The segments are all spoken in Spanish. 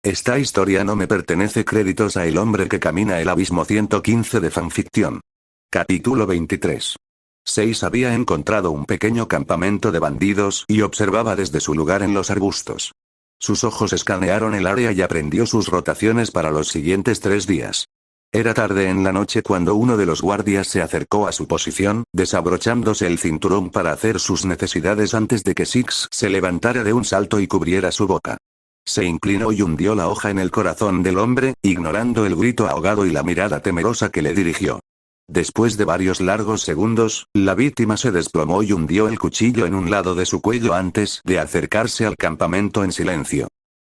Esta historia no me pertenece. Créditos a El hombre que camina el abismo 115 de fanficción. Capítulo 23. Seis había encontrado un pequeño campamento de bandidos y observaba desde su lugar en los arbustos. Sus ojos escanearon el área y aprendió sus rotaciones para los siguientes 3 días. Era tarde en la noche cuando uno de los guardias se acercó a su posición, desabrochándose el cinturón para hacer sus necesidades antes de que Six se levantara de un salto y cubriera su boca. Se inclinó y hundió la hoja en el corazón del hombre, ignorando el grito ahogado y la mirada temerosa que le dirigió. Después de varios largos segundos, la víctima se desplomó y hundió el cuchillo en un lado de su cuello antes de acercarse al campamento en silencio.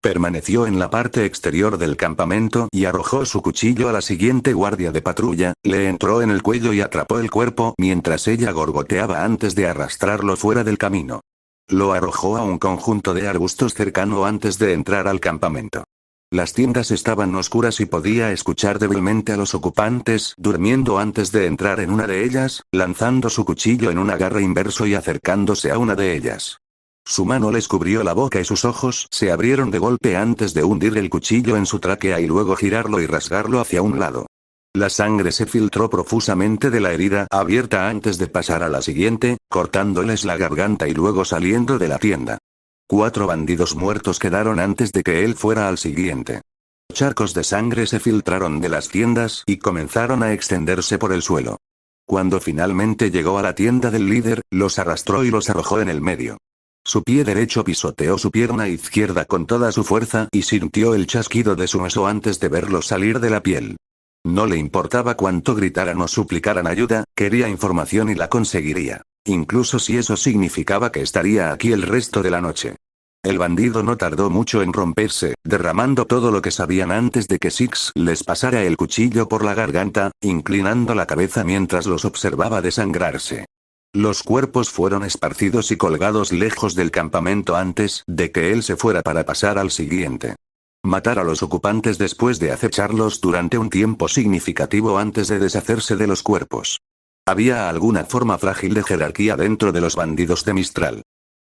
Permaneció en la parte exterior del campamento y arrojó su cuchillo a la siguiente guardia de patrulla, le entró en el cuello y atrapó el cuerpo mientras ella gorgoteaba antes de arrastrarlo fuera del camino. Lo arrojó a un conjunto de arbustos cercano antes de entrar al campamento. Las tiendas estaban oscuras y podía escuchar débilmente a los ocupantes durmiendo antes de entrar en una de ellas, lanzando su cuchillo en un agarre inverso y acercándose a una de ellas. Su mano les cubrió la boca y sus ojos se abrieron de golpe antes de hundir el cuchillo en su tráquea y luego girarlo y rasgarlo hacia un lado. La sangre se filtró profusamente de la herida abierta antes de pasar a la siguiente, cortándoles la garganta y luego saliendo de la tienda. 4 bandidos muertos quedaron antes de que él fuera al siguiente. Charcos de sangre se filtraron de las tiendas y comenzaron a extenderse por el suelo. Cuando finalmente llegó a la tienda del líder, los arrastró y los arrojó en el medio. Su pie derecho pisoteó su pierna izquierda con toda su fuerza y sintió el chasquido de su hueso antes de verlos salir de la piel. No le importaba cuánto gritaran o suplicaran ayuda, quería información y la conseguiría. Incluso si eso significaba que estaría aquí el resto de la noche. El bandido no tardó mucho en romperse, derramando todo lo que sabían antes de que Six les pasara el cuchillo por la garganta, inclinando la cabeza mientras los observaba desangrarse. Los cuerpos fueron esparcidos y colgados lejos del campamento antes de que él se fuera para pasar al siguiente. Matar a los ocupantes después de acecharlos durante un tiempo significativo antes de deshacerse de los cuerpos. Había alguna forma frágil de jerarquía dentro de los bandidos de Mistral.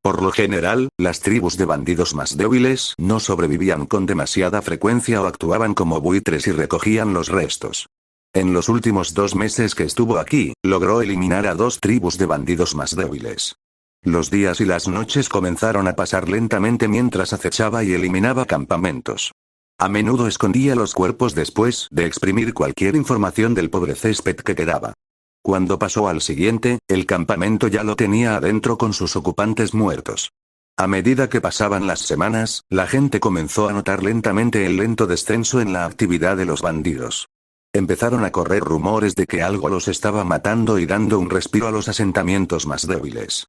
Por lo general, las tribus de bandidos más débiles no sobrevivían con demasiada frecuencia o actuaban como buitres y recogían los restos. En los últimos 2 meses que estuvo aquí, logró eliminar a 2 tribus de bandidos más débiles. Los días y las noches comenzaron a pasar lentamente mientras acechaba y eliminaba campamentos. A menudo escondía los cuerpos después de exprimir cualquier información del pobre césped que quedaba. Cuando pasó al siguiente, el campamento ya lo tenía adentro con sus ocupantes muertos. A medida que pasaban las semanas, la gente comenzó a notar lentamente el lento descenso en la actividad de los bandidos. Empezaron a correr rumores de que algo los estaba matando y dando un respiro a los asentamientos más débiles.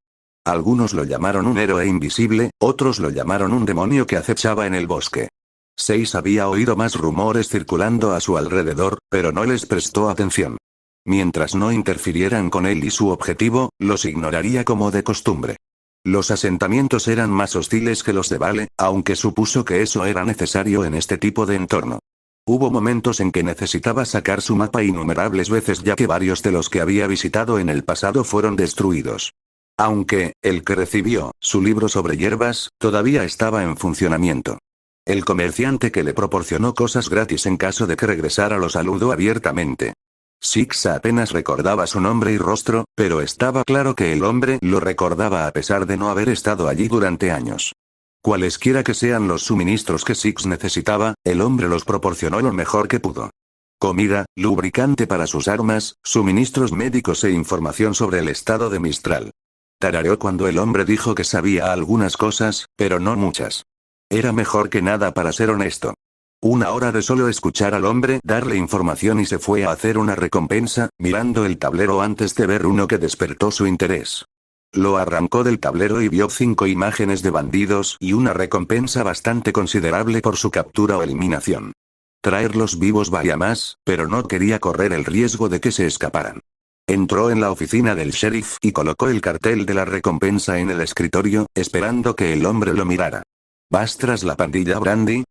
Algunos lo llamaron un héroe invisible, otros lo llamaron un demonio que acechaba en el bosque. Seis había oído más rumores circulando a su alrededor, pero no les prestó atención. Mientras no interfirieran con él y su objetivo, los ignoraría como de costumbre. Los asentamientos eran más hostiles que los de Vale, aunque supuso que eso era necesario en este tipo de entorno. Hubo momentos en que necesitaba sacar su mapa innumerables veces ya que varios de los que había visitado en el pasado fueron destruidos. Aunque, el que recibió, su libro sobre hierbas, todavía estaba en funcionamiento. El comerciante que le proporcionó cosas gratis en caso de que regresara lo saludó abiertamente. Six apenas recordaba su nombre y rostro, pero estaba claro que el hombre lo recordaba a pesar de no haber estado allí durante años. Cualesquiera que sean los suministros que Six necesitaba, el hombre los proporcionó lo mejor que pudo. Comida, lubricante para sus armas, suministros médicos e información sobre el estado de Mistral. Tarareó cuando el hombre dijo que sabía algunas cosas, pero no muchas. Era mejor que nada para ser honesto. 1 hora de solo escuchar al hombre darle información y se fue a hacer una recompensa, mirando el tablero antes de ver uno que despertó su interés. Lo arrancó del tablero y vio 5 imágenes de bandidos y una recompensa bastante considerable por su captura o eliminación. Traerlos vivos valía más, pero no quería correr el riesgo de que se escaparan. Entró en la oficina del sheriff y colocó el cartel de la recompensa en el escritorio, esperando que el hombre lo mirara. ¿Vas tras la pandilla Brandy?,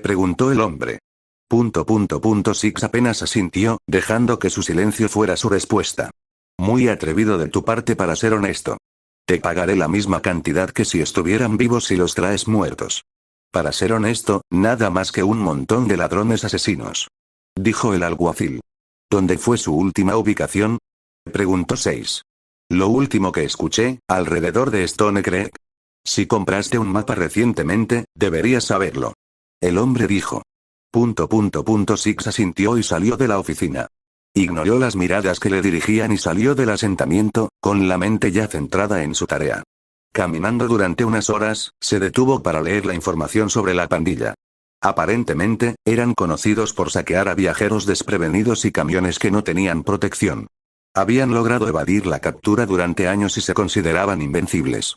preguntó el hombre. Six apenas asintió, dejando que su silencio fuera su respuesta. Muy atrevido de tu parte para ser honesto. Te pagaré la misma cantidad que si estuvieran vivos y los traes muertos. Para ser honesto, nada más que un montón de ladrones asesinos. Dijo el alguacil. ¿Dónde fue su última ubicación? Preguntó 6. Lo último que escuché, alrededor de Stone Creek. Si compraste un mapa recientemente, deberías saberlo. El hombre dijo. Six asintió y salió de la oficina. Ignoró las miradas que le dirigían y salió del asentamiento, con la mente ya centrada en su tarea. Caminando durante unas horas, se detuvo para leer la información sobre la pandilla. Aparentemente, eran conocidos por saquear a viajeros desprevenidos y camiones que no tenían protección. Habían logrado evadir la captura durante años y se consideraban invencibles.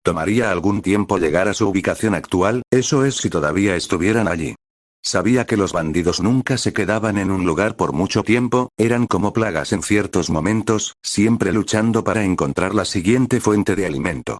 Tomaría algún tiempo llegar a su ubicación actual, eso es si todavía estuvieran allí. Sabía que los bandidos nunca se quedaban en un lugar por mucho tiempo, eran como plagas en ciertos momentos, siempre luchando para encontrar la siguiente fuente de alimento.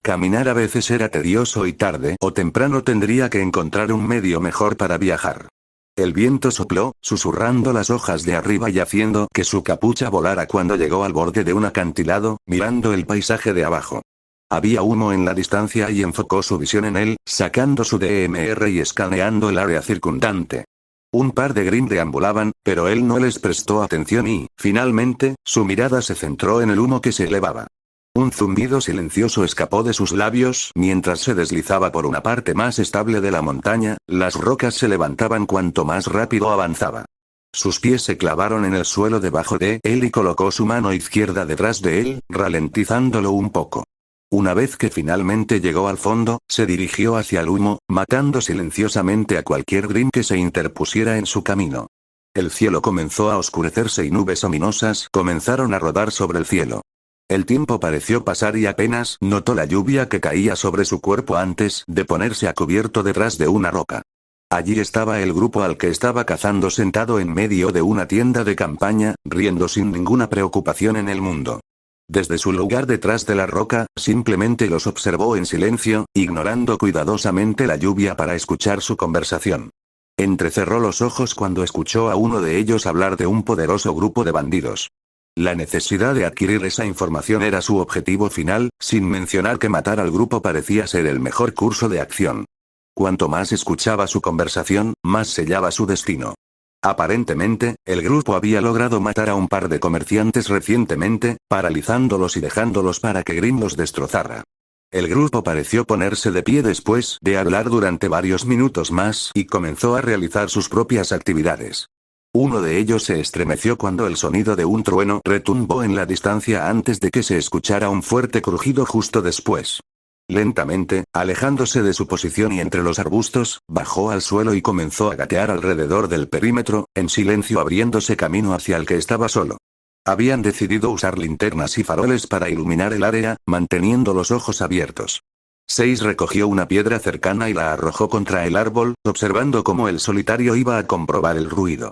Caminar a veces era tedioso y tarde o temprano tendría que encontrar un medio mejor para viajar. El viento sopló, susurrando las hojas de arriba y haciendo que su capucha volara cuando llegó al borde de un acantilado, mirando el paisaje de abajo. Había humo en la distancia y enfocó su visión en él, sacando su DMR y escaneando el área circundante. Un par de Grimm deambulaban, pero él no les prestó atención y, finalmente, su mirada se centró en el humo que se elevaba. Un zumbido silencioso escapó de sus labios mientras se deslizaba por una parte más estable de la montaña, las rocas se levantaban cuanto más rápido avanzaba. Sus pies se clavaron en el suelo debajo de él y colocó su mano izquierda detrás de él, ralentizándolo un poco. Una vez que finalmente llegó al fondo, se dirigió hacia el humo, matando silenciosamente a cualquier Grimm que se interpusiera en su camino. El cielo comenzó a oscurecerse y nubes ominosas comenzaron a rodar sobre el cielo. El tiempo pareció pasar y apenas notó la lluvia que caía sobre su cuerpo antes de ponerse a cubierto detrás de una roca. Allí estaba el grupo al que estaba cazando sentado en medio de una tienda de campaña, riendo sin ninguna preocupación en el mundo. Desde su lugar detrás de la roca, simplemente los observó en silencio, ignorando cuidadosamente la lluvia para escuchar su conversación. Entrecerró los ojos cuando escuchó a uno de ellos hablar de un poderoso grupo de bandidos. La necesidad de adquirir esa información era su objetivo final, sin mencionar que matar al grupo parecía ser el mejor curso de acción. Cuanto más escuchaba su conversación, más sellaba su destino. Aparentemente, el grupo había logrado matar a un par de comerciantes recientemente, paralizándolos y dejándolos para que Grimm los destrozara. El grupo pareció ponerse de pie después de hablar durante varios minutos más y comenzó a realizar sus propias actividades. Uno de ellos se estremeció cuando el sonido de un trueno retumbó en la distancia antes de que se escuchara un fuerte crujido justo después. Lentamente, alejándose de su posición y entre los arbustos, bajó al suelo y comenzó a gatear alrededor del perímetro, en silencio abriéndose camino hacia el que estaba solo. Habían decidido usar linternas y faroles para iluminar el área, manteniendo los ojos abiertos. 6 recogió una piedra cercana y la arrojó contra el árbol, observando cómo el solitario iba a comprobar el ruido.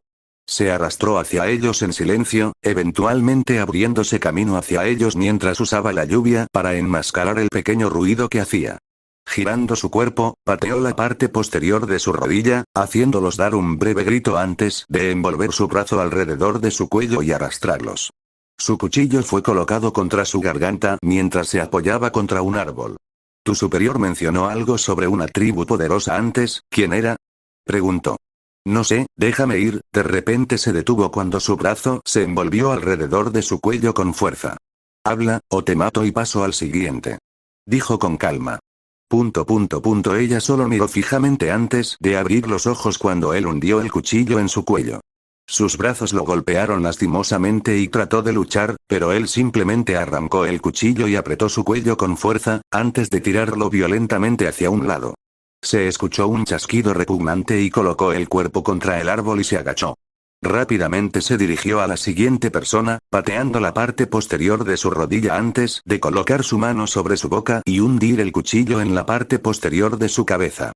Se arrastró hacia ellos en silencio, eventualmente abriéndose camino hacia ellos mientras usaba la lluvia para enmascarar el pequeño ruido que hacía. Girando su cuerpo, pateó la parte posterior de su rodilla, haciéndolos dar un breve grito antes de envolver su brazo alrededor de su cuello y arrastrarlos. Su cuchillo fue colocado contra su garganta mientras se apoyaba contra un árbol. «Tu superior mencionó algo sobre una tribu poderosa antes, ¿quién era?», preguntó. «No sé, déjame ir», de repente se detuvo cuando su brazo se envolvió alrededor de su cuello con fuerza. «Habla, o te mato y paso al siguiente», dijo con calma. Ella solo miró fijamente antes de abrir los ojos cuando él hundió el cuchillo en su cuello. Sus brazos lo golpearon lastimosamente y trató de luchar, pero él simplemente arrancó el cuchillo y apretó su cuello con fuerza, antes de tirarlo violentamente hacia un lado. Se escuchó un chasquido repugnante y colocó el cuerpo contra el árbol y se agachó. Rápidamente se dirigió a la siguiente persona, pateando la parte posterior de su rodilla antes de colocar su mano sobre su boca y hundir el cuchillo en la parte posterior de su cabeza.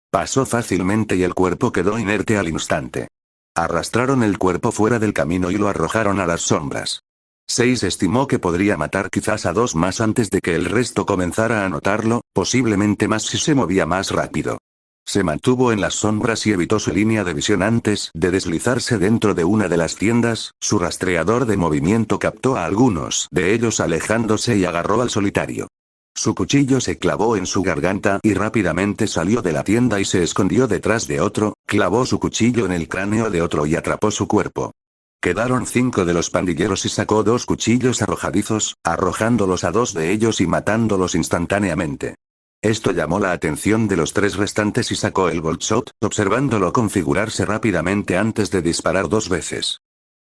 Pasó fácilmente y el cuerpo quedó inerte al instante. Arrastraron el cuerpo fuera del camino y lo arrojaron a las sombras. 6 estimó que podría matar quizás a 2 más antes de que el resto comenzara a notarlo, posiblemente más si se movía más rápido. Se mantuvo en las sombras y evitó su línea de visión antes de deslizarse dentro de una de las tiendas. Su rastreador de movimiento captó a algunos de ellos alejándose y agarró al solitario. Su cuchillo se clavó en su garganta y rápidamente salió de la tienda y se escondió detrás de otro, clavó su cuchillo en el cráneo de otro y atrapó su cuerpo. Quedaron 5 de los pandilleros y sacó 2 cuchillos arrojadizos, arrojándolos a 2 de ellos y matándolos instantáneamente. Esto llamó la atención de los 3 restantes y sacó el Bolt Shot, observándolo configurarse rápidamente antes de disparar 2 veces.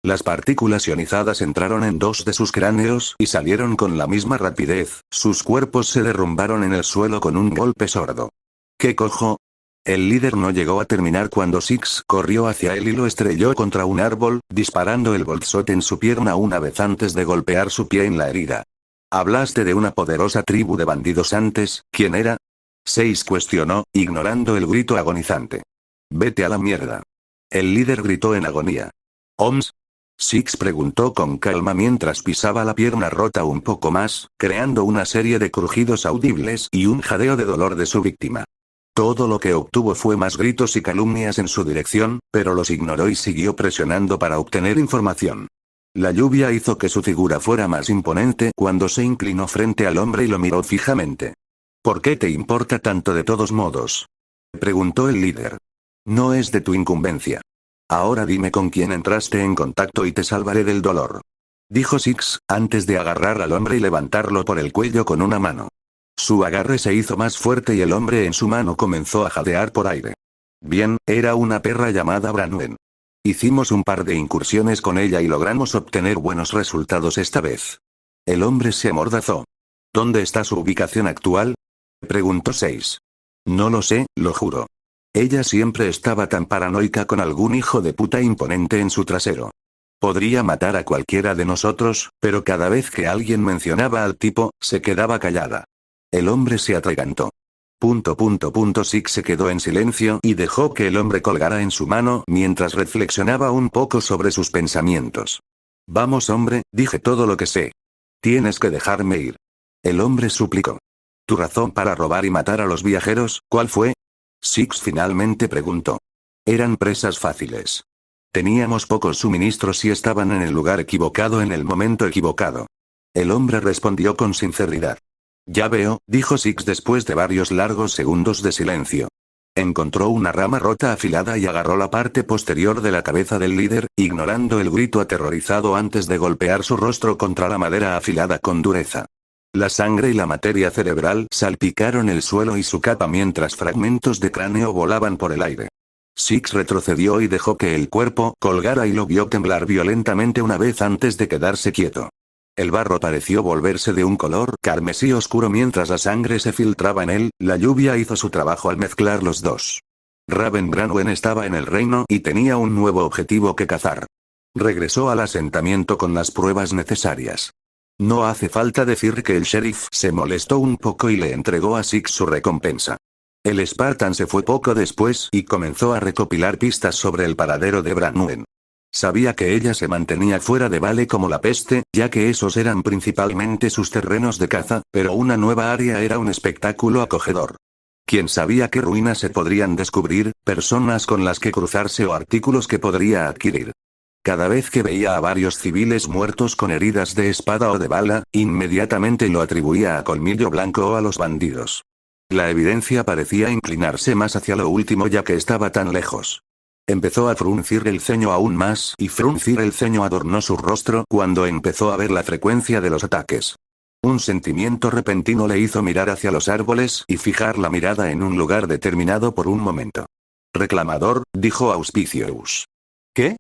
Las partículas ionizadas entraron en 2 de sus cráneos y salieron con la misma rapidez, sus cuerpos se derrumbaron en el suelo con un golpe sordo. ¿Qué cojo? El líder no llegó a terminar cuando Six corrió hacia él y lo estrelló contra un árbol, disparando el Bolt Shot en su pierna una vez antes de golpear su pie en la herida. ¿Hablaste de una poderosa tribu de bandidos antes? ¿Quién era? Six cuestionó, ignorando el grito agonizante. Vete a la mierda. El líder gritó en agonía. ¿Oms? Six preguntó con calma mientras pisaba la pierna rota un poco más, creando una serie de crujidos audibles y un jadeo de dolor de su víctima. Todo lo que obtuvo fue más gritos y calumnias en su dirección, pero los ignoró y siguió presionando para obtener información. La lluvia hizo que su figura fuera más imponente cuando se inclinó frente al hombre y lo miró fijamente. ¿Por qué te importa tanto de todos modos? Preguntó el líder. No es de tu incumbencia. Ahora dime con quién entraste en contacto y te salvaré del dolor. Dijo Six, antes de agarrar al hombre y levantarlo por el cuello con una mano. Su agarre se hizo más fuerte y el hombre en su mano comenzó a jadear por aire. Bien, era una perra llamada Branwen. Hicimos un par de incursiones con ella y logramos obtener buenos resultados esta vez. El hombre se amordazó. ¿Dónde está su ubicación actual? Preguntó Six. No lo sé, lo juro. Ella siempre estaba tan paranoica con algún hijo de puta imponente en su trasero. Podría matar a cualquiera de nosotros, pero cada vez que alguien mencionaba al tipo, se quedaba callada. El hombre se atragantó. Six se quedó en silencio y dejó que el hombre colgara en su mano mientras reflexionaba un poco sobre sus pensamientos. Vamos hombre, dije todo lo que sé. Tienes que dejarme ir. El hombre suplicó. ¿Tu razón para robar y matar a los viajeros, cuál fue? Six finalmente preguntó. Eran presas fáciles. Teníamos pocos suministros y estaban en el lugar equivocado en el momento equivocado. El hombre respondió con sinceridad. Ya veo, dijo Six después de varios largos segundos de silencio. Encontró una rama rota afilada y agarró la parte posterior de la cabeza del líder, ignorando el grito aterrorizado antes de golpear su rostro contra la madera afilada con dureza. La sangre y la materia cerebral salpicaron el suelo y su capa mientras fragmentos de cráneo volaban por el aire. Six retrocedió y dejó que el cuerpo colgara y lo vio temblar violentamente una vez antes de quedarse quieto. El barro pareció volverse de un color carmesí oscuro mientras la sangre se filtraba en él, la lluvia hizo su trabajo al mezclar los dos. Raven Branwen estaba en el reino y tenía un nuevo objetivo que cazar. Regresó al asentamiento con las pruebas necesarias. No hace falta decir que el sheriff se molestó un poco y le entregó a Six su recompensa. El Spartan se fue poco después y comenzó a recopilar pistas sobre el paradero de Branwen. Sabía que ella se mantenía fuera de Vale como la peste, ya que esos eran principalmente sus terrenos de caza, pero una nueva área era un espectáculo acogedor. ¿Quién sabía qué ruinas se podrían descubrir, personas con las que cruzarse o artículos que podría adquirir? Cada vez que veía a varios civiles muertos con heridas de espada o de bala, inmediatamente lo atribuía a Colmillo Blanco o a los bandidos. La evidencia parecía inclinarse más hacia lo último ya que estaba tan lejos. Empezó a fruncir el ceño aún más y fruncir el ceño adornó su rostro cuando empezó a ver la frecuencia de los ataques. Un sentimiento repentino le hizo mirar hacia los árboles y fijar la mirada en un lugar determinado por un momento. Reclamador, dijo Auspicious. ¿Qué?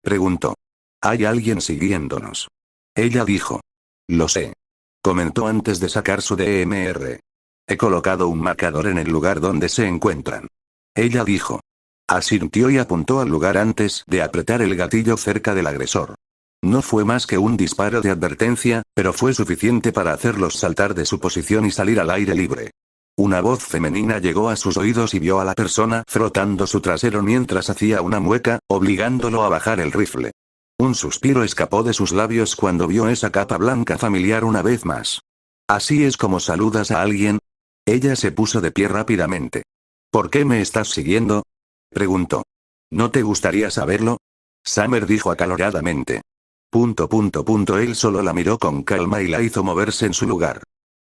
Preguntó. Hay alguien siguiéndonos. Ella dijo. Lo sé. Comentó antes de sacar su DMR. He colocado un marcador en el lugar donde se encuentran. Ella dijo. Asintió y apuntó al lugar antes de apretar el gatillo cerca del agresor. No fue más que un disparo de advertencia, pero fue suficiente para hacerlos saltar de su posición y salir al aire libre. Una voz femenina llegó a sus oídos y vio a la persona frotando su trasero mientras hacía una mueca, obligándolo a bajar el rifle. Un suspiro escapó de sus labios cuando vio esa capa blanca familiar una vez más. ¿Así es como saludas a alguien? Ella se puso de pie rápidamente. ¿Por qué me estás siguiendo? Preguntó. ¿No te gustaría saberlo? Summer dijo acaloradamente. Él solo la miró con calma y la hizo moverse en su lugar.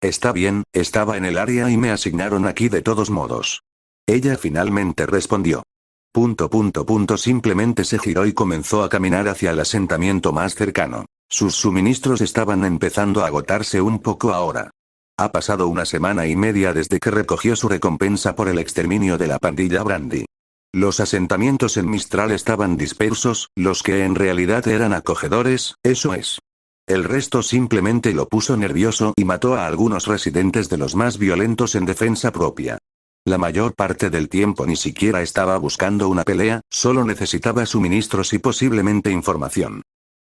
Está bien, estaba en el área y me asignaron aquí de todos modos. Ella finalmente respondió. Simplemente se giró y comenzó a caminar hacia el asentamiento más cercano. Sus suministros estaban empezando a agotarse un poco ahora. Ha pasado una semana y media desde que recogió su recompensa por el exterminio de la pandilla Brandy. Los asentamientos en Mistral estaban dispersos, los que en realidad eran acogedores, eso es. El resto simplemente lo puso nervioso y mató a algunos residentes de los más violentos en defensa propia. La mayor parte del tiempo ni siquiera estaba buscando una pelea, solo necesitaba suministros y posiblemente información.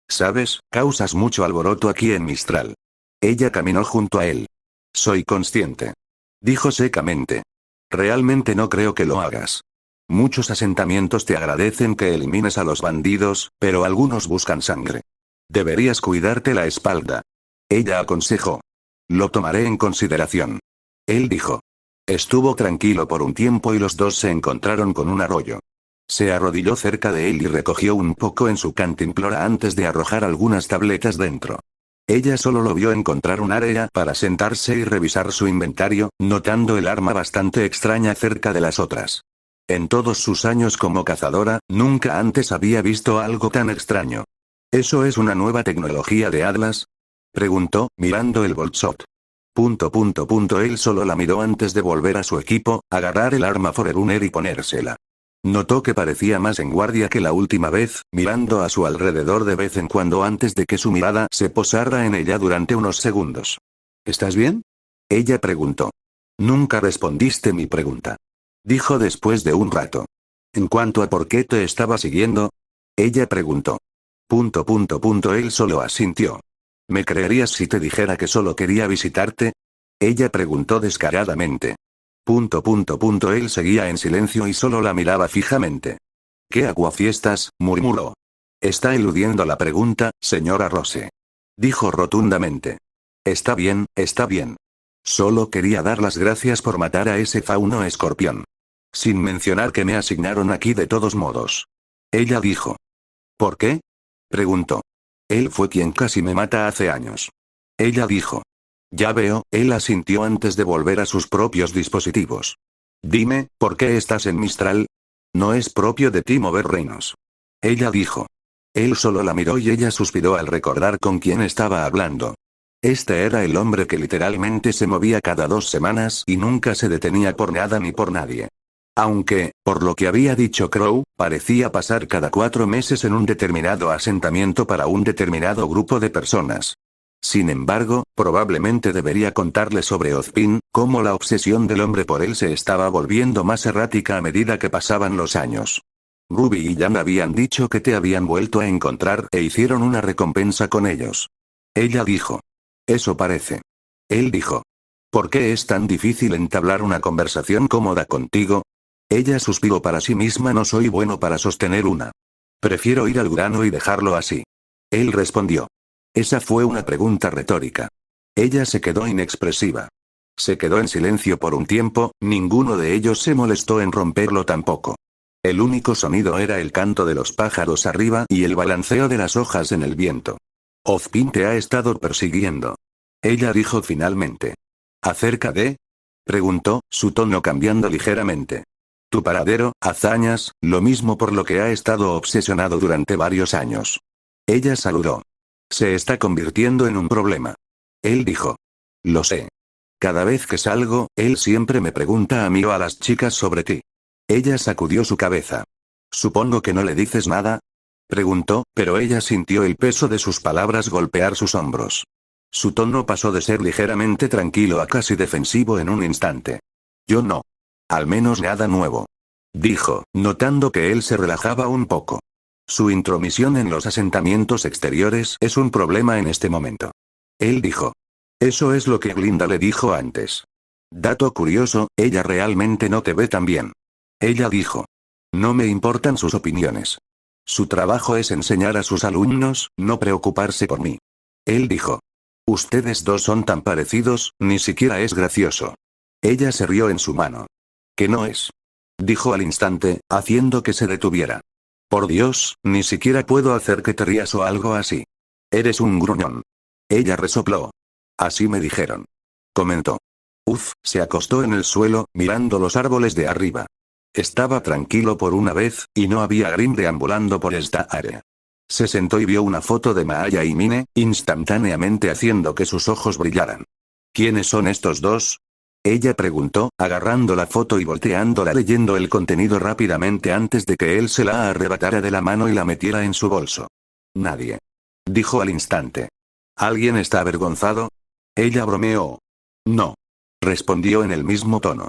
¿Sabes? Causas mucho alboroto aquí en Mistral. Ella caminó junto a él. Soy consciente. Dijo secamente. Realmente no creo que lo hagas. Muchos asentamientos te agradecen que elimines a los bandidos, pero algunos buscan sangre. Deberías cuidarte la espalda. Ella aconsejó. Lo tomaré en consideración. Él dijo. Estuvo tranquilo por un tiempo y los dos se encontraron con un arroyo. Se arrodilló cerca de él y recogió un poco en su cantimplora antes de arrojar algunas tabletas dentro. Ella solo lo vio encontrar un área para sentarse y revisar su inventario, notando el arma bastante extraña cerca de las otras. En todos sus años como cazadora, nunca antes había visto algo tan extraño. ¿Eso es una nueva tecnología de Atlas? Preguntó, mirando el Bolt Shot. Él solo la miró antes de volver a su equipo, agarrar el arma Forerunner y ponérsela. Notó que parecía más en guardia que la última vez, mirando a su alrededor de vez en cuando antes de que su mirada se posara en ella durante unos segundos. ¿Estás bien? Ella preguntó. Nunca respondiste mi pregunta. Dijo después de un rato. En cuanto a por qué te estaba siguiendo, ella preguntó. Él solo asintió. ¿Me creerías si te dijera que solo quería visitarte? Ella preguntó descaradamente. Él seguía en silencio y solo la miraba fijamente. ¿Qué aguafiestas? Murmuró. Está eludiendo la pregunta, señora Rose. Dijo rotundamente. Está bien, está bien. Solo quería dar las gracias por matar a ese fauno escorpión. Sin mencionar que me asignaron aquí de todos modos. Ella dijo. ¿Por qué? Preguntó. Él fue quien casi me mata hace años. Ella dijo. Ya veo, él asintió antes de volver a sus propios dispositivos. Dime, ¿por qué estás en Mistral? No es propio de ti mover reinos. Ella dijo. Él solo la miró y ella suspiró al recordar con quién estaba hablando. Este era el hombre que literalmente se movía cada 2 semanas y nunca se detenía por nada ni por nadie. Aunque, por lo que había dicho Crow, parecía pasar cada 4 meses en un determinado asentamiento para un determinado grupo de personas. Sin embargo, probablemente debería contarle sobre Ozpin, cómo la obsesión del hombre por él se estaba volviendo más errática a medida que pasaban los años. Ruby y Jan habían dicho que te habían vuelto a encontrar e hicieron una recompensa con ellos. Ella dijo. Eso parece. Él dijo. ¿Por qué es tan difícil entablar una conversación cómoda contigo? Ella suspiró para sí misma. No soy bueno para sostener una. Prefiero ir al grano y dejarlo así. Él respondió. Esa fue una pregunta retórica. Ella se quedó inexpresiva. Se quedó en silencio por un tiempo, ninguno de ellos se molestó en romperlo tampoco. El único sonido era el canto de los pájaros arriba y el balanceo de las hojas en el viento. Ozpin te ha estado persiguiendo. Ella dijo finalmente. ¿Acerca de? Preguntó, su tono cambiando ligeramente. Tu paradero, hazañas, lo mismo por lo que ha estado obsesionado durante varios años. Ella saludó. Se está convirtiendo en un problema. Él dijo. Lo sé. Cada vez que salgo, él siempre me pregunta a mí o a las chicas sobre ti. Ella sacudió su cabeza. Supongo que no le dices nada. Preguntó, pero ella sintió el peso de sus palabras golpear sus hombros. Su tono pasó de ser ligeramente tranquilo a casi defensivo en un instante. Yo no. Al menos nada nuevo. Dijo, notando que él se relajaba un poco. Su intromisión en los asentamientos exteriores es un problema en este momento. Él dijo. Eso es lo que Glinda le dijo antes. Dato curioso, ella realmente no te ve tan bien. Ella dijo. No me importan sus opiniones. Su trabajo es enseñar a sus alumnos, no preocuparse por mí. Él dijo. Ustedes dos son tan parecidos, ni siquiera es gracioso. Ella se rió en su mano. ¿Qué no es? Dijo al instante, haciendo que se detuviera. Por Dios, ni siquiera puedo hacer que te rías o algo así. Eres un gruñón. Ella resopló. Así me dijeron. comentó. Uf, se acostó en el suelo, mirando los árboles de arriba. Estaba tranquilo por una vez, y no había Grimm deambulando por esta área. Se sentó y vio una foto de Maaya y Mine, instantáneamente haciendo que sus ojos brillaran. ¿Quiénes son estos dos? Ella preguntó, agarrando la foto y volteándola leyendo el contenido rápidamente antes de que él se la arrebatara de la mano y la metiera en su bolso. Nadie. Dijo al instante. ¿Alguien está avergonzado? Ella bromeó. No. Respondió en el mismo tono.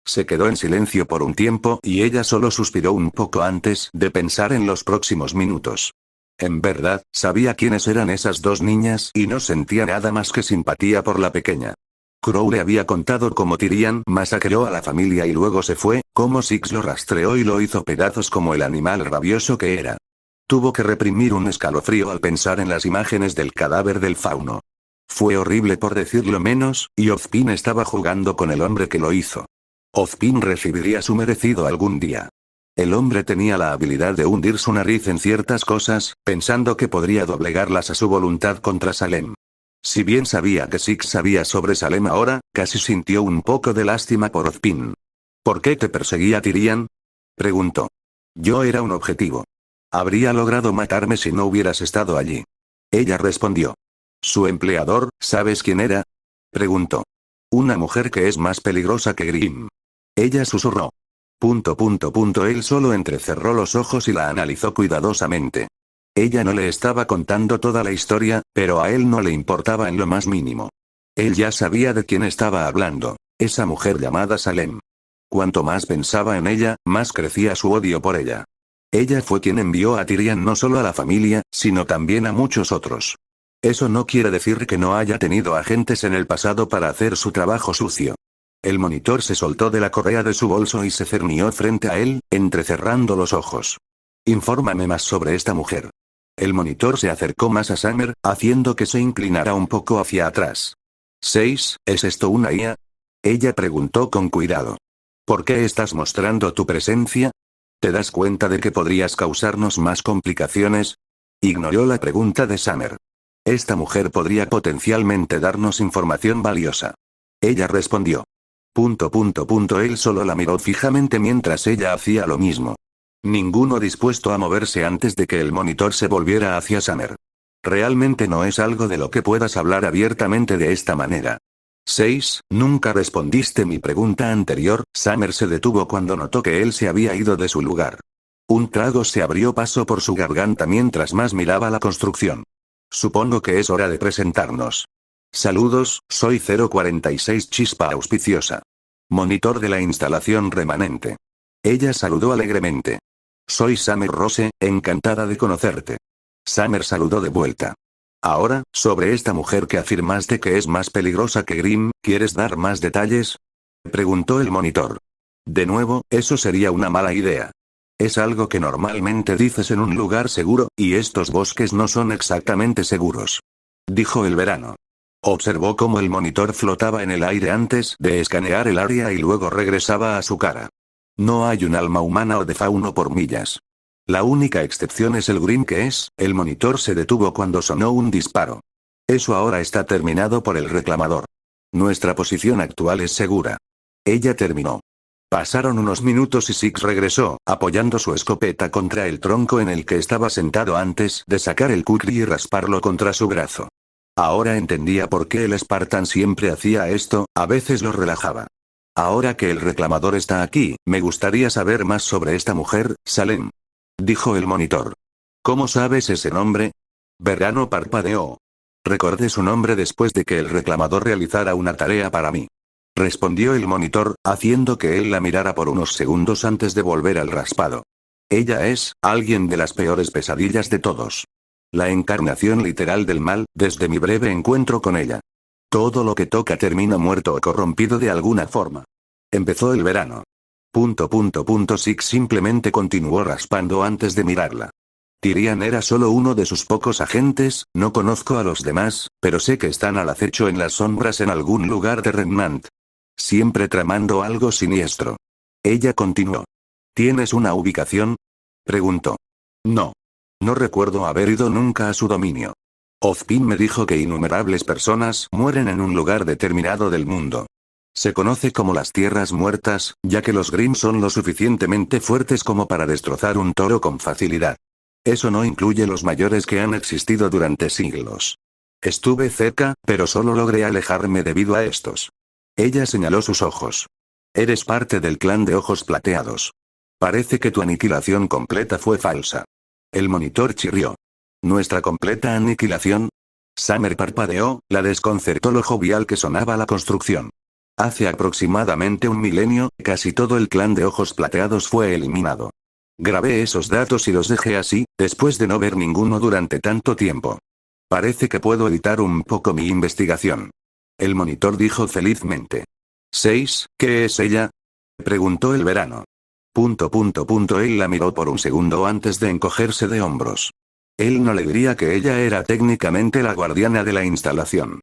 Se quedó en silencio por un tiempo y ella solo suspiró un poco antes de pensar en los próximos minutos. En verdad, sabía quiénes eran esas dos niñas y no sentía nada más que simpatía por la pequeña. Crow le había contado cómo Tyrion masacró a la familia y luego se fue, cómo Six lo rastreó y lo hizo pedazos como el animal rabioso que era. Tuvo que reprimir un escalofrío al pensar en las imágenes del cadáver del fauno. Fue horrible por decirlo menos, y Ozpin estaba jugando con el hombre que lo hizo. Ozpin recibiría su merecido algún día. El hombre tenía la habilidad de hundir su nariz en ciertas cosas, pensando que podría doblegarlas a su voluntad contra Salem. Si bien sabía que Six sabía sobre Salem ahora, casi sintió un poco de lástima por Ozpin. ¿Por qué te perseguía Tyrion? Preguntó. Yo era un objetivo. Habría logrado matarme si no hubieras estado allí. Ella respondió. ¿Su empleador, sabes quién era? Preguntó. Una mujer que es más peligrosa que Grimm. Ella susurró. Él solo entrecerró los ojos y la analizó cuidadosamente. Ella no le estaba contando toda la historia, pero a él no le importaba en lo más mínimo. Él ya sabía de quién estaba hablando, esa mujer llamada Salem. Cuanto más pensaba en ella, más crecía su odio por ella. Ella fue quien envió a Tyrion no solo a la familia, sino también a muchos otros. Eso no quiere decir que no haya tenido agentes en el pasado para hacer su trabajo sucio. El monitor se soltó de la correa de su bolso y se cernió frente a él, entrecerrando los ojos. Infórmame más sobre esta mujer. El monitor se acercó más a Summer, haciendo que se inclinara un poco hacia atrás. ¿6? ¿Es esto una IA? Ella preguntó con cuidado. ¿Por qué estás mostrando tu presencia? ¿Te das cuenta de que podrías causarnos más complicaciones? Ignoró la pregunta de Summer. Esta mujer podría potencialmente darnos información valiosa. Ella respondió. Él solo la miró fijamente mientras ella hacía lo mismo. Ninguno dispuesto a moverse antes de que el monitor se volviera hacia Summer. Realmente no es algo de lo que puedas hablar abiertamente de esta manera. 6. Nunca respondiste mi pregunta anterior. Summer se detuvo cuando notó que él se había ido de su lugar. Un trago se abrió paso por su garganta mientras más miraba la construcción. Supongo que es hora de presentarnos. Saludos, soy 046 Chispa Auspiciosa. Monitor de la instalación remanente. Ella saludó alegremente. Soy Summer Rose, encantada de conocerte. Summer saludó de vuelta. Ahora, sobre esta mujer que afirmaste que es más peligrosa que Grimm, ¿quieres dar más detalles? Preguntó el monitor. De nuevo, eso sería una mala idea. Es algo que normalmente dices en un lugar seguro, y estos bosques no son exactamente seguros. Dijo el verano. Observó cómo el monitor flotaba en el aire antes de escanear el área y luego regresaba a su cara. No hay un alma humana o de fauno por millas. La única excepción es el Grimm que es, el monitor se detuvo cuando sonó un disparo. Eso ahora está terminado por el reclamador. Nuestra posición actual es segura. Ella terminó. Pasaron unos minutos y Six regresó, apoyando su escopeta contra el tronco en el que estaba sentado antes de sacar el kukri y rasparlo contra su brazo. Ahora entendía por qué el Spartan siempre hacía esto, a veces lo relajaba. Ahora que el reclamador está aquí, me gustaría saber más sobre esta mujer, Salem. Dijo el monitor. ¿Cómo sabes ese nombre? Verano parpadeó. Recordé su nombre después de que el reclamador realizara una tarea para mí. Respondió el monitor, haciendo que él la mirara por unos segundos antes de volver al raspado. Ella es, alguien de las peores pesadillas de todos. La encarnación literal del mal, desde mi breve encuentro con ella. Todo lo que toca termina muerto o corrompido de alguna forma. Empezó el verano. Six simplemente continuó raspando antes de mirarla. Tyrion era solo uno de sus pocos agentes, no conozco a los demás, pero sé que están al acecho en las sombras en algún lugar de Remnant. Siempre tramando algo siniestro. Ella continuó. ¿Tienes una ubicación? Preguntó. No. No recuerdo haber ido nunca a su dominio. Ozpin me dijo que innumerables personas mueren en un lugar determinado del mundo. Se conoce como las tierras muertas, ya que los Grimm son lo suficientemente fuertes como para destrozar un toro con facilidad. Eso no incluye los mayores que han existido durante siglos. Estuve cerca, pero solo logré alejarme debido a estos. Ella señaló sus ojos. Eres parte del clan de ojos plateados. Parece que tu aniquilación completa fue falsa. El monitor chirrió. ¿Nuestra completa aniquilación? Summer parpadeó, la desconcertó lo jovial que sonaba la construcción. Hace aproximadamente un milenio, casi todo el clan de ojos plateados fue eliminado. Grabé esos datos y los dejé así, después de no ver ninguno durante tanto tiempo. Parece que puedo editar un poco mi investigación. El monitor dijo felizmente. ¿6? ¿Qué es ella? Preguntó el verano. Él la miró por un segundo antes de encogerse de hombros. Él no le diría que ella era técnicamente la guardiana de la instalación.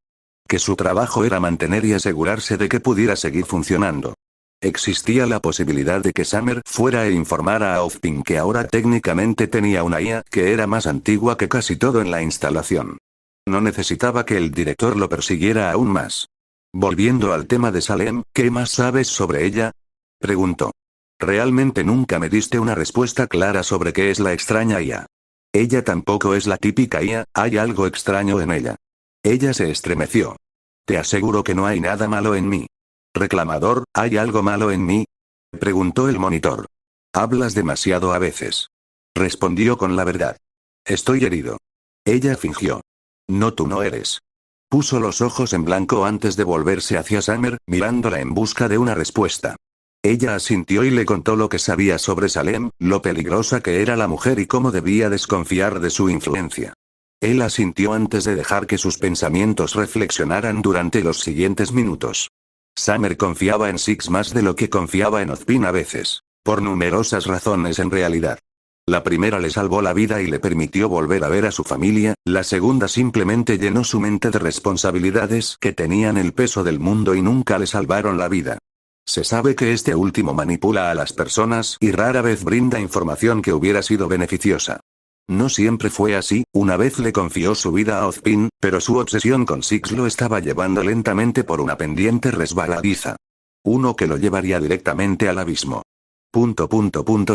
Que su trabajo era mantener y asegurarse de que pudiera seguir funcionando. Existía la posibilidad de que Summer fuera e informara a Ozpin que ahora técnicamente tenía una IA que era más antigua que casi todo en la instalación. No necesitaba que el director lo persiguiera aún más. Volviendo al tema de Salem, ¿qué más sabes sobre ella? Preguntó. Realmente nunca me diste una respuesta clara sobre qué es la extraña IA. Ella tampoco es la típica IA, hay algo extraño en ella. Ella se estremeció. Te aseguro que no hay nada malo en mí. Reclamador, ¿hay algo malo en mí? Preguntó el monitor. Hablas demasiado a veces. Respondió con la verdad. Estoy herido. Ella fingió. No, tú no eres. Puso los ojos en blanco antes de volverse hacia Summer, mirándola en busca de una respuesta. Ella asintió y le contó lo que sabía sobre Salem, lo peligrosa que era la mujer y cómo debía desconfiar de su influencia. Él asintió antes de dejar que sus pensamientos reflexionaran durante los siguientes minutos. Summer confiaba en Six más de lo que confiaba en Ozpin a veces, por numerosas razones en realidad. La primera le salvó la vida y le permitió volver a ver a su familia, la segunda simplemente llenó su mente de responsabilidades que tenían el peso del mundo y nunca le salvaron la vida. Se sabe que este último manipula a las personas y rara vez brinda información que hubiera sido beneficiosa. No siempre fue así, una vez le confió su vida a Ozpin, pero su obsesión con Six lo estaba llevando lentamente por una pendiente resbaladiza. Uno que lo llevaría directamente al abismo.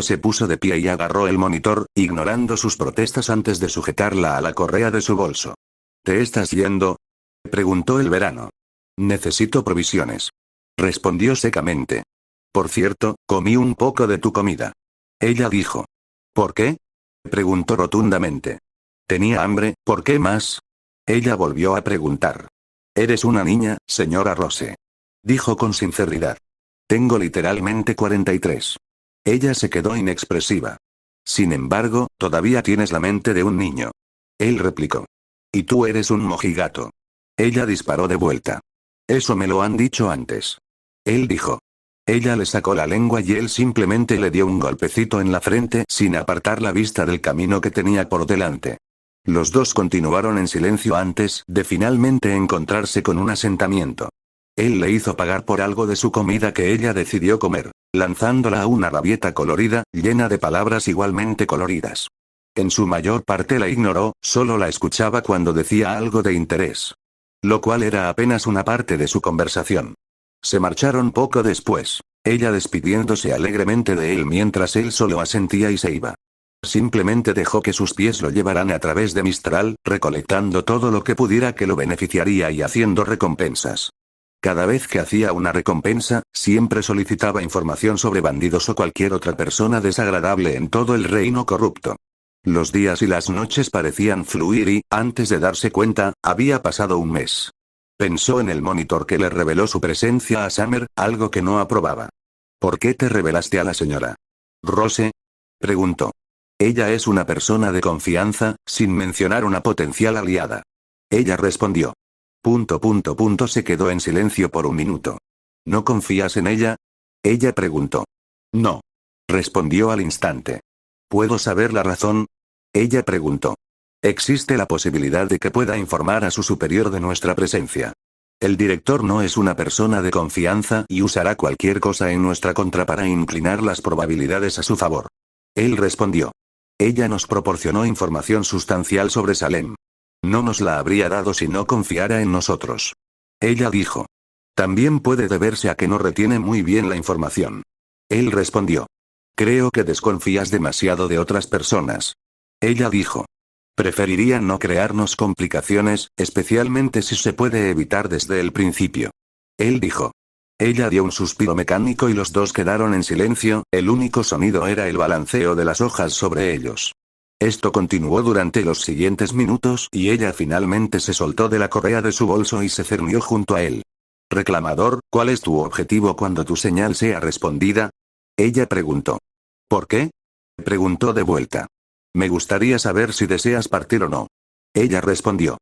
Se puso de pie y agarró el monitor, ignorando sus protestas antes de sujetarla a la correa de su bolso. ¿Te estás yendo? Preguntó el verano. Necesito provisiones. Respondió secamente. Por cierto, comí un poco de tu comida. Ella dijo. ¿Por qué? Preguntó rotundamente. Tenía hambre, ¿por qué más? Ella volvió a preguntar. Eres una niña, señora Rose. Dijo con sinceridad. Tengo literalmente 43. Ella se quedó inexpresiva. Sin embargo, todavía tienes la mente de un niño. Él replicó. Y tú eres un mojigato. Ella disparó de vuelta. Eso me lo han dicho antes. Él dijo. Ella le sacó la lengua y él simplemente le dio un golpecito en la frente sin apartar la vista del camino que tenía por delante. Los dos continuaron en silencio antes de finalmente encontrarse con un asentamiento. Él le hizo pagar por algo de su comida que ella decidió comer, lanzándola a una rabieta colorida, llena de palabras igualmente coloridas. En su mayor parte la ignoró, solo la escuchaba cuando decía algo de interés. Lo cual era apenas una parte de su conversación. Se marcharon poco después, ella despidiéndose alegremente de él mientras él solo asentía y se iba. Simplemente dejó que sus pies lo llevaran a través de Mistral, recolectando todo lo que pudiera que lo beneficiaría y haciendo recompensas. Cada vez que hacía una recompensa, siempre solicitaba información sobre bandidos o cualquier otra persona desagradable en todo el reino corrupto. Los días y las noches parecían fluir y, antes de darse cuenta, había pasado un mes. Pensó en el monitor que le reveló su presencia a Summer, algo que no aprobaba. ¿Por qué te revelaste a la señora Rose? Preguntó. Ella es una persona de confianza, sin mencionar una potencial aliada. Ella respondió. Se quedó en silencio por un minuto. ¿No confías en ella? Ella preguntó. No. Respondió al instante. ¿Puedo saber la razón? Ella preguntó. Existe la posibilidad de que pueda informar a su superior de nuestra presencia. El director no es una persona de confianza y usará cualquier cosa en nuestra contra para inclinar las probabilidades a su favor. Él respondió. Ella nos proporcionó información sustancial sobre Salem. No nos la habría dado si no confiara en nosotros. Ella dijo. También puede deberse a que no retiene muy bien la información. Él respondió. Creo que desconfías demasiado de otras personas. Ella dijo. Preferiría no crearnos complicaciones, especialmente si se puede evitar desde el principio. Él dijo. Ella dio un suspiro mecánico y los dos quedaron en silencio, el único sonido era el balanceo de las hojas sobre ellos. Esto continuó durante los siguientes minutos y ella finalmente se soltó de la correa de su bolso y se cernió junto a él. Reclamador, ¿cuál es tu objetivo cuando tu señal sea respondida? Ella preguntó. ¿Por qué? Preguntó de vuelta. Me gustaría saber si deseas partir o no. Ella respondió.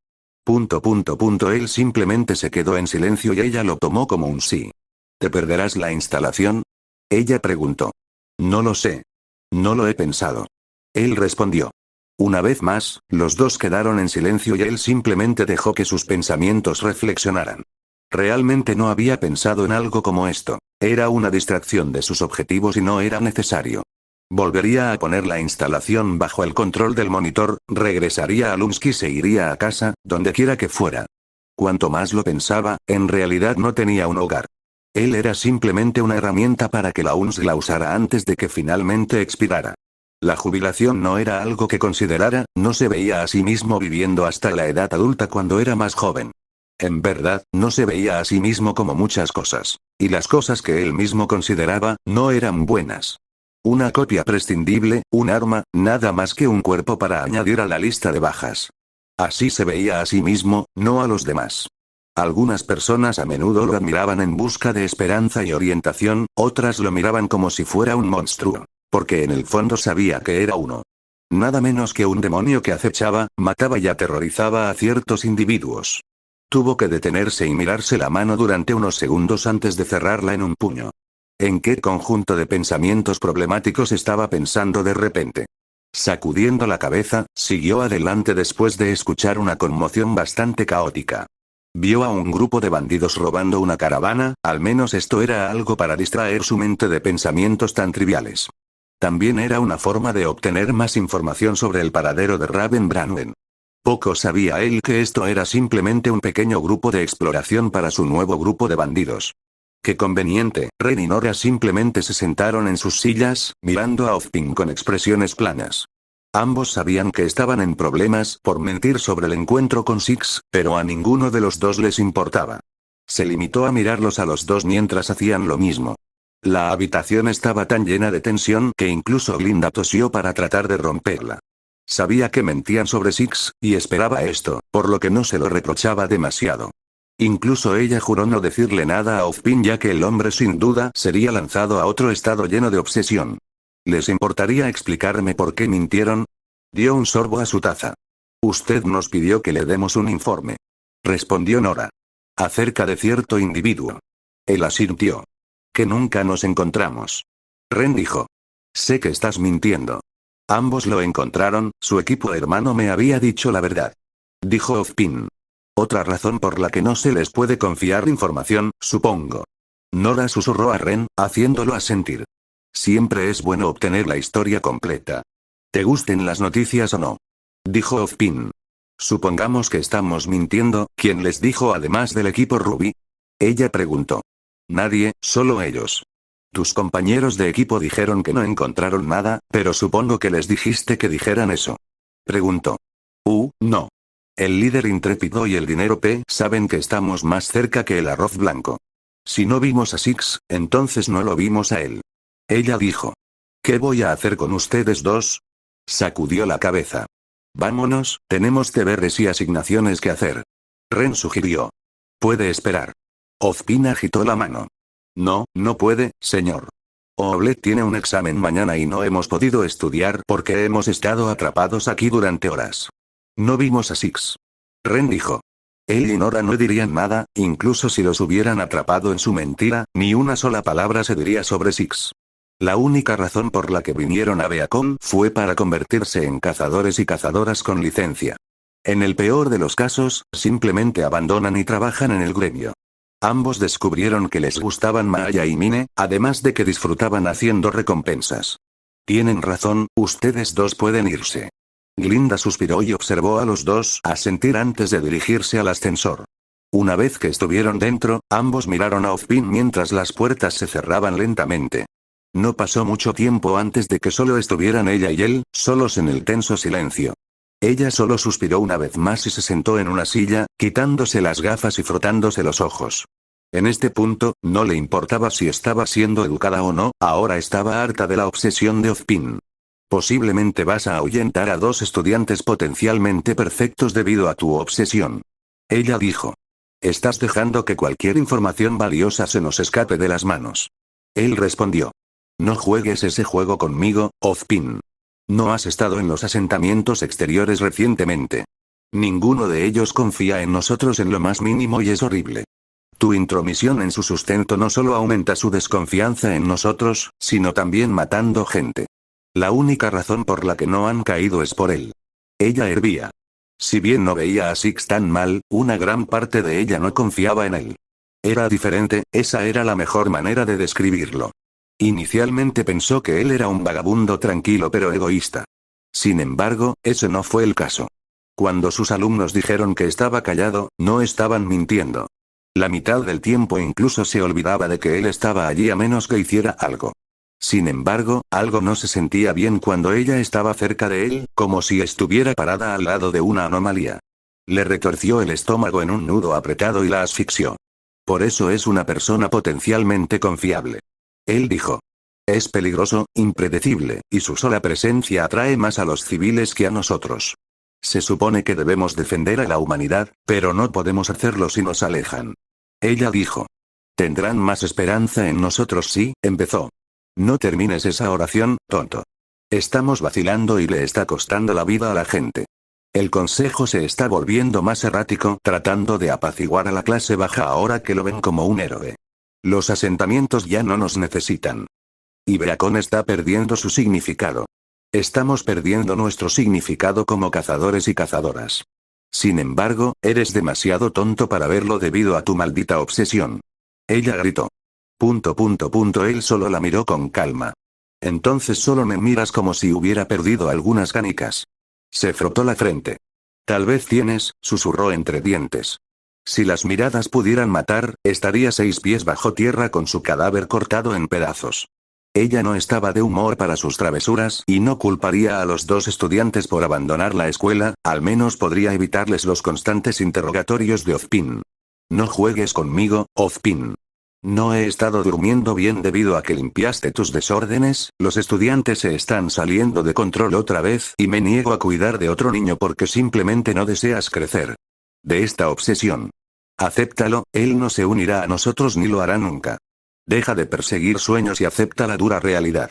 Él simplemente se quedó en silencio y ella lo tomó como un sí. ¿Te perderás la instalación? Ella preguntó. No lo sé. No lo he pensado. Él respondió. Una vez más, los dos quedaron en silencio y él simplemente dejó que sus pensamientos reflexionaran. Realmente no había pensado en algo como esto. Era una distracción de sus objetivos y no era necesario. Volvería a poner la instalación bajo el control del monitor, regresaría a Lumsk y se iría a casa, donde quiera que fuera. Cuanto más lo pensaba, en realidad no tenía un hogar. Él era simplemente una herramienta para que la UNS la usara antes de que finalmente expirara. La jubilación no era algo que considerara, no se veía a sí mismo viviendo hasta la edad adulta cuando era más joven. En verdad, no se veía a sí mismo como muchas cosas. Y las cosas que él mismo consideraba, no eran buenas. Una copia prescindible, un arma, nada más que un cuerpo para añadir a la lista de bajas. Así se veía a sí mismo, no a los demás. Algunas personas a menudo lo admiraban en busca de esperanza y orientación, otras lo miraban como si fuera un monstruo, porque en el fondo sabía que era uno. Nada menos que un demonio que acechaba, mataba y aterrorizaba a ciertos individuos. Tuvo que detenerse y mirarse la mano durante unos segundos antes de cerrarla en un puño. ¿En qué conjunto de pensamientos problemáticos estaba pensando de repente? Sacudiendo la cabeza, siguió adelante después de escuchar una conmoción bastante caótica. Vio a un grupo de bandidos robando una caravana, al menos esto era algo para distraer su mente de pensamientos tan triviales. También era una forma de obtener más información sobre el paradero de Raven Branwen. Poco sabía él que esto era simplemente un pequeño grupo de exploración para su nuevo grupo de bandidos. Qué conveniente, Ren y Nora simplemente se sentaron en sus sillas, mirando a Ozpin con expresiones planas. Ambos sabían que estaban en problemas por mentir sobre el encuentro con Six, pero a ninguno de los dos les importaba. Se limitó a mirarlos a los dos mientras hacían lo mismo. La habitación estaba tan llena de tensión que incluso Glinda tosió para tratar de romperla. Sabía que mentían sobre Six, y esperaba esto, por lo que no se lo reprochaba demasiado. Incluso ella juró no decirle nada a Ozpin ya que el hombre sin duda sería lanzado a otro estado lleno de obsesión. ¿Les importaría explicarme por qué mintieron? Dio un sorbo a su taza. Usted nos pidió que le demos un informe. Respondió Nora. Acerca de cierto individuo. Él asintió. Que nunca nos encontramos. Ren dijo. Sé que estás mintiendo. Ambos lo encontraron, su equipo hermano me había dicho la verdad. Dijo Ozpin. Otra razón por la que no se les puede confiar información, supongo. Nora susurró a Ren, haciéndolo asentir. Siempre es bueno obtener la historia completa. ¿Te gusten las noticias o no? Dijo Ozpin. Supongamos que estamos mintiendo, ¿quién les dijo además del equipo Ruby? Ella preguntó. Nadie, solo ellos. Tus compañeros de equipo dijeron que no encontraron nada, pero supongo que les dijiste que dijeran eso. Preguntó. No. El líder intrépido y el dinero P saben que estamos más cerca que el arroz blanco. Si no vimos a Six, entonces no lo vimos a él. Ella dijo. ¿Qué voy a hacer con ustedes dos? Sacudió la cabeza. Vámonos, tenemos deberes y asignaciones que hacer. Ren sugirió. Puede esperar. Ozpin agitó la mano. No, no puede, señor. Oblet tiene un examen mañana y no hemos podido estudiar porque hemos estado atrapados aquí durante horas. No vimos a Six. Ren dijo. Él y Nora no dirían nada, incluso si los hubieran atrapado en su mentira, ni una sola palabra se diría sobre Six. La única razón por la que vinieron a Beacon fue para convertirse en cazadores y cazadoras con licencia. En el peor de los casos, simplemente abandonan y trabajan en el gremio. Ambos descubrieron que les gustaban Maya y Mine, además de que disfrutaban haciendo recompensas. Tienen razón, ustedes dos pueden irse. Glinda suspiró y observó a los dos asentir antes de dirigirse al ascensor. Una vez que estuvieron dentro, ambos miraron a Ozpin mientras las puertas se cerraban lentamente. No pasó mucho tiempo antes de que solo estuvieran ella y él, solos en el tenso silencio. Ella solo suspiró una vez más y se sentó en una silla, quitándose las gafas y frotándose los ojos. En este punto, no le importaba si estaba siendo educada o no, ahora estaba harta de la obsesión de Ozpin. Posiblemente vas a ahuyentar a dos estudiantes potencialmente perfectos debido a tu obsesión. Ella dijo. Estás dejando que cualquier información valiosa se nos escape de las manos. Él respondió. No juegues ese juego conmigo, Ozpin. No has estado en los asentamientos exteriores recientemente. Ninguno de ellos confía en nosotros en lo más mínimo y es horrible. Tu intromisión en su sustento no solo aumenta su desconfianza en nosotros, sino también matando gente. La única razón por la que no han caído es por él. Ella hervía. Si bien no veía a Six tan mal, una gran parte de ella no confiaba en él. Era diferente, esa era la mejor manera de describirlo. Inicialmente pensó que él era un vagabundo tranquilo pero egoísta. Sin embargo, ese no fue el caso. Cuando sus alumnos dijeron que estaba callado, no estaban mintiendo. La mitad del tiempo incluso se olvidaba de que él estaba allí a menos que hiciera algo. Sin embargo, algo no se sentía bien cuando ella estaba cerca de él, como si estuviera parada al lado de una anomalía. Le retorció el estómago en un nudo apretado y la asfixió. Por eso es una persona potencialmente confiable. Él dijo. Es peligroso, impredecible, y su sola presencia atrae más a los civiles que a nosotros. Se supone que debemos defender a la humanidad, pero no podemos hacerlo si nos alejan. Ella dijo. Tendrán más esperanza en nosotros si, empezó. No termines esa oración, tonto. Estamos vacilando y le está costando la vida a la gente. El consejo se está volviendo más errático, tratando de apaciguar a la clase baja ahora que lo ven como un héroe. Los asentamientos ya no nos necesitan. Y Beacon está perdiendo su significado. Estamos perdiendo nuestro significado como cazadores y cazadoras. Sin embargo, eres demasiado tonto para verlo debido a tu maldita obsesión. Ella gritó. Él solo la miró con calma. Entonces solo me miras como si hubiera perdido algunas canicas. Se frotó la frente. Tal vez tienes, susurró entre dientes. Si las miradas pudieran matar, estaría 6 pies bajo tierra con su cadáver cortado en pedazos. Ella no estaba de humor para sus travesuras y no culparía a los dos estudiantes por abandonar la escuela, al menos podría evitarles los constantes interrogatorios de Ozpin. No juegues conmigo, Ozpin. No he estado durmiendo bien debido a que limpiaste tus desórdenes, los estudiantes se están saliendo de control otra vez y me niego a cuidar de otro niño porque simplemente no deseas crecer. De esta obsesión. Acéptalo, él no se unirá a nosotros ni lo hará nunca. Deja de perseguir sueños y acepta la dura realidad.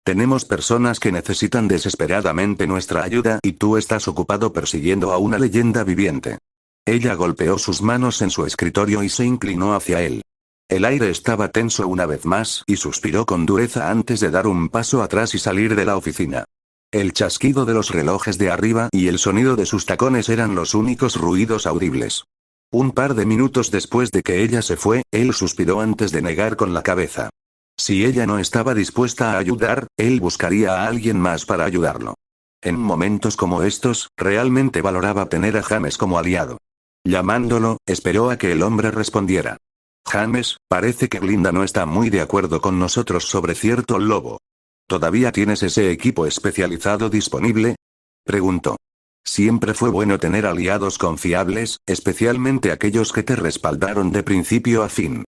Tenemos personas que necesitan desesperadamente nuestra ayuda y tú estás ocupado persiguiendo a una leyenda viviente. Ella golpeó sus manos en su escritorio y se inclinó hacia él. El aire estaba tenso una vez más y suspiró con dureza antes de dar un paso atrás y salir de la oficina. El chasquido de los relojes de arriba y el sonido de sus tacones eran los únicos ruidos audibles. Un par de minutos después de que ella se fue, él suspiró antes de negar con la cabeza. Si ella no estaba dispuesta a ayudar, él buscaría a alguien más para ayudarlo. En momentos como estos, realmente valoraba tener a James como aliado. Llamándolo, esperó a que el hombre respondiera. James, parece que Glinda no está muy de acuerdo con nosotros sobre cierto lobo. ¿Todavía tienes ese equipo especializado disponible? Preguntó. Siempre fue bueno tener aliados confiables, especialmente aquellos que te respaldaron de principio a fin.